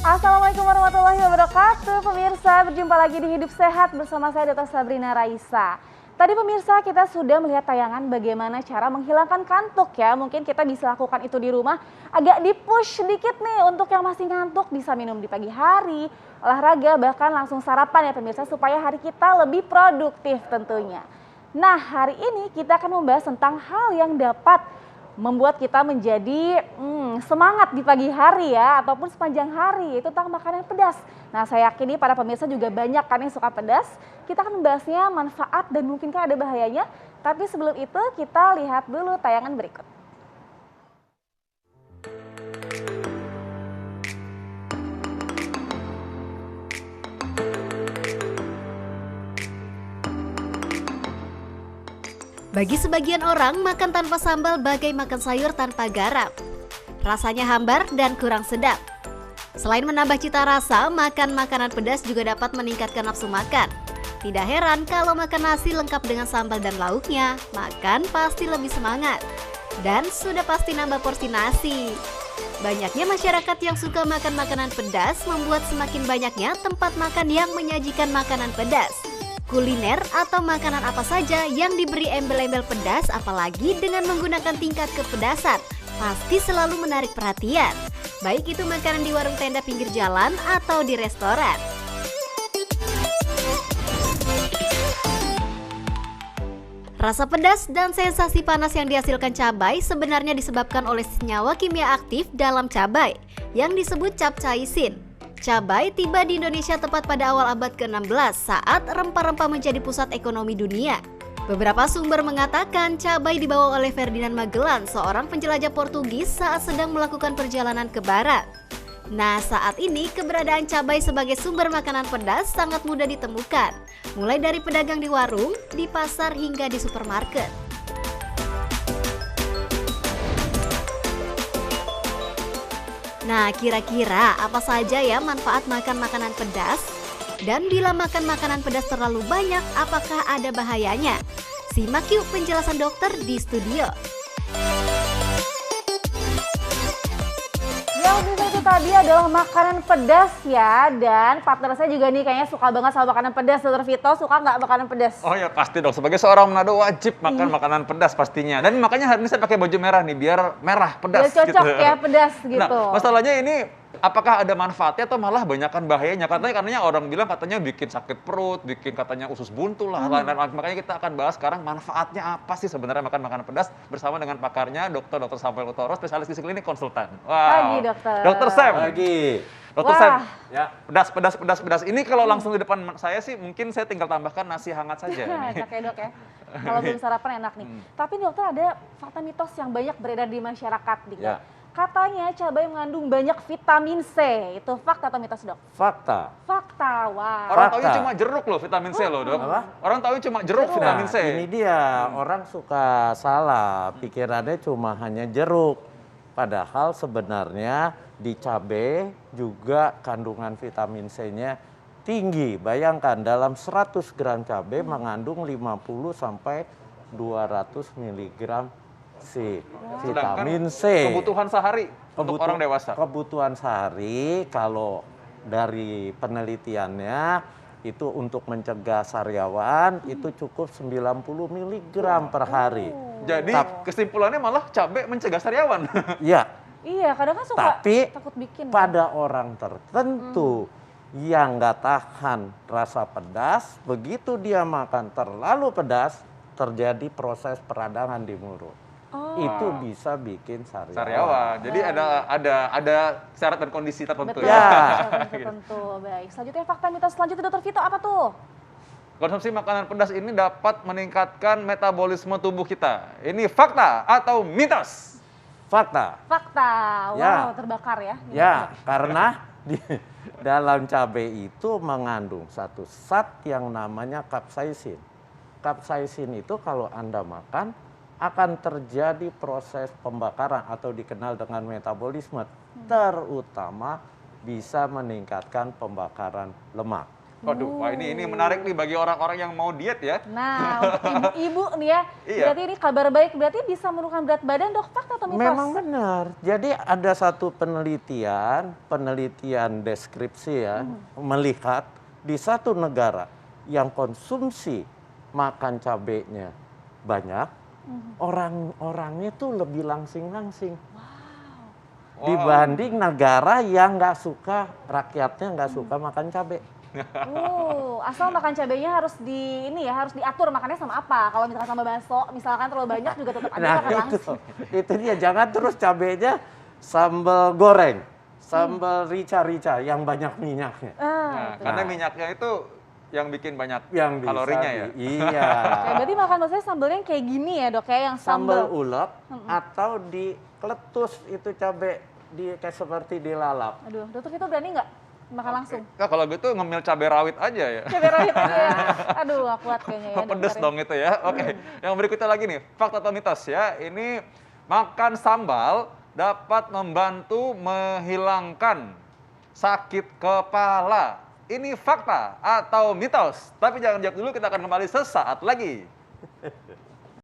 Assalamualaikum warahmatullahi wabarakatuh. Pemirsa, berjumpa lagi di Hidup Sehat bersama saya Dr. Sabrina Raisa. Tadi pemirsa kita sudah melihat tayangan bagaimana cara menghilangkan kantuk ya. Mungkin kita bisa lakukan itu di rumah, agak di-push sedikit nih untuk yang masih ngantuk, bisa minum di pagi hari, olahraga, bahkan langsung sarapan ya pemirsa supaya hari kita lebih produktif tentunya. Nah, hari ini kita akan membahas tentang hal yang dapat membuat kita menjadi semangat di pagi hari ya, ataupun sepanjang hari, itu tentang makanan pedas. Nah, saya yakin nih para pemirsa juga banyak kan yang suka pedas. Kita akan membahasnya manfaat dan mungkinkah ada bahayanya. Tapi sebelum itu kita lihat dulu tayangan berikut. Bagi sebagian orang, makan tanpa sambal bagai makan sayur tanpa garam. Rasanya hambar dan kurang sedap. Selain menambah cita rasa, makan makanan pedas juga dapat meningkatkan nafsu makan. Tidak heran kalau makan nasi lengkap dengan sambal dan lauknya, makan pasti lebih semangat. Dan sudah pasti nambah porsi nasi. Banyaknya masyarakat yang suka makan makanan pedas membuat semakin banyaknya tempat makan yang menyajikan makanan pedas. Kuliner atau makanan apa saja yang diberi embel-embel pedas, apalagi dengan menggunakan tingkat kepedasan, pasti selalu menarik perhatian. Baik itu makanan di warung tenda pinggir jalan atau di restoran. Rasa pedas dan sensasi panas yang dihasilkan cabai sebenarnya disebabkan oleh senyawa kimia aktif dalam cabai yang disebut capsaicin. Cabai tiba di Indonesia tepat pada awal abad ke-16 saat rempah-rempah menjadi pusat ekonomi dunia. Beberapa sumber mengatakan cabai dibawa oleh Ferdinand Magellan, seorang penjelajah Portugis saat sedang melakukan perjalanan ke barat. Nah, saat ini keberadaan cabai sebagai sumber makanan pedas sangat mudah ditemukan, mulai dari pedagang di warung, di pasar hingga di supermarket. Nah, kira-kira apa saja ya manfaat makan makanan pedas? Dan bila makan makanan pedas terlalu banyak, apakah ada bahayanya? Simak yuk penjelasan dokter di studio. Yang bisa itu tadi adalah makanan pedas ya. Dan partner saya juga nih kayaknya suka banget sama makanan pedas. Dr. Vito, suka nggak makanan pedas? Oh ya pasti dong, sebagai seorang Manado wajib makan makanan pedas pastinya. Dan makanya hari ini saya pakai baju merah nih, biar merah pedas Biar cocok gitu. ya pedas gitu. Nah, masalahnya ini apakah ada manfaatnya atau malah banyakkan bahayanya? Katanya orang bilang katanya bikin sakit perut, bikin katanya usus buntu lah. Makanya kita akan bahas sekarang manfaatnya apa sih sebenarnya makan makanan pedas bersama dengan pakarnya Dr. Samuel Utoro, spesialis gizi klinik konsultan. Pagi dokter. Dr. Sam. Pagi. Dr. Sam. Ya. Pedas. Ini kalau langsung di depan saya sih mungkin saya tinggal tambahkan nasi hangat saja. Enak ya dok ya. Kalau belum sarapan enak nih. Tapi dokter ada fakta mitos yang banyak beredar di masyarakat nih. Ya. Katanya cabai mengandung banyak vitamin C. Itu fakta atau mitos dok? Fakta. Fakta, wah. Orang Fakta. taunya cuma jeruk loh vitamin C loh dok. Apa? Orang taunya cuma jeruk vitamin C. Ini dia, orang suka salah, pikirannya cuma hanya jeruk. Padahal sebenarnya di cabai juga kandungan vitamin C-nya tinggi. Bayangkan dalam 100 gram cabai mengandung 50 sampai 200 mg vitamin C. Kebutuhan sehari untuk orang dewasa. Kebutuhan sehari kalau dari penelitiannya itu untuk mencegah sariawan itu cukup 90 mg per hari. Jadi kesimpulannya malah cabai mencegah sariawan. Ya, Iya, kadang kan suka tapi takut bikin. pada orang tertentu yang nggak tahan rasa pedas, begitu dia makan terlalu pedas, terjadi proses peradangan di mulut. Itu bisa bikin Sariawan. Jadi ada syarat dan kondisi tertentu Betul, ya. syarat tertentu. Baik, selanjutnya fakta mitos selanjutnya dokter Vito apa tuh? Konsumsi makanan pedas ini dapat meningkatkan metabolisme tubuh kita. Ini fakta atau mitos? Fakta. Fakta, wow Ya. terbakar ya. Ya, karena di dalam cabai itu mengandung satu zat yang namanya capsaicin. Capsaicin itu kalau Anda makan akan terjadi proses pembakaran atau dikenal dengan metabolisme, terutama bisa meningkatkan pembakaran lemak. Waduh, wah ini menarik nih bagi orang-orang yang mau diet ya. Nah, untuk ibu-ibu nih ya, Iya. berarti ini kabar baik, berarti bisa menurunkan berat badan, dok, fakta atau mitos? Memang benar. Jadi ada satu penelitian deskripsi ya, melihat di satu negara yang konsumsi makan cabenya banyak, orang-orangnya tuh lebih langsing-langsing. Wow. Dibanding negara yang nggak suka, rakyatnya nggak suka makan cabai. Asal makan cabenya harus harus diatur makannya sama apa. Kalau misalkan sama bakso, misalkan terlalu banyak juga tetap aja makan langsung. itu dia, jangan terus cabenya sambal goreng, sambal rica-rica yang banyak minyaknya. Nah, karena minyaknya itu yang bikin banyak Yang bisa kalorinya ya. Iya. Oke, berarti makan maksudnya sambelnya yang kayak gini ya, dok, kayak yang Sambal sambal. ulek atau dikeletus itu cabai kayak seperti dilalap. Aduh, dokter itu berani nggak makan langsung? Nah, kalau gitu ngemil cabai rawit aja ya. Cabai rawit aja ya. Aduh, nggak kuat kayaknya ya. Pedes dokter ya. dong itu ya. Oke, yang berikutnya lagi nih, fakta atau mitos ya. Ini makan sambal dapat membantu menghilangkan sakit kepala. Ini fakta atau mitos? Tapi jangan jawab dulu, kita akan kembali sesaat lagi.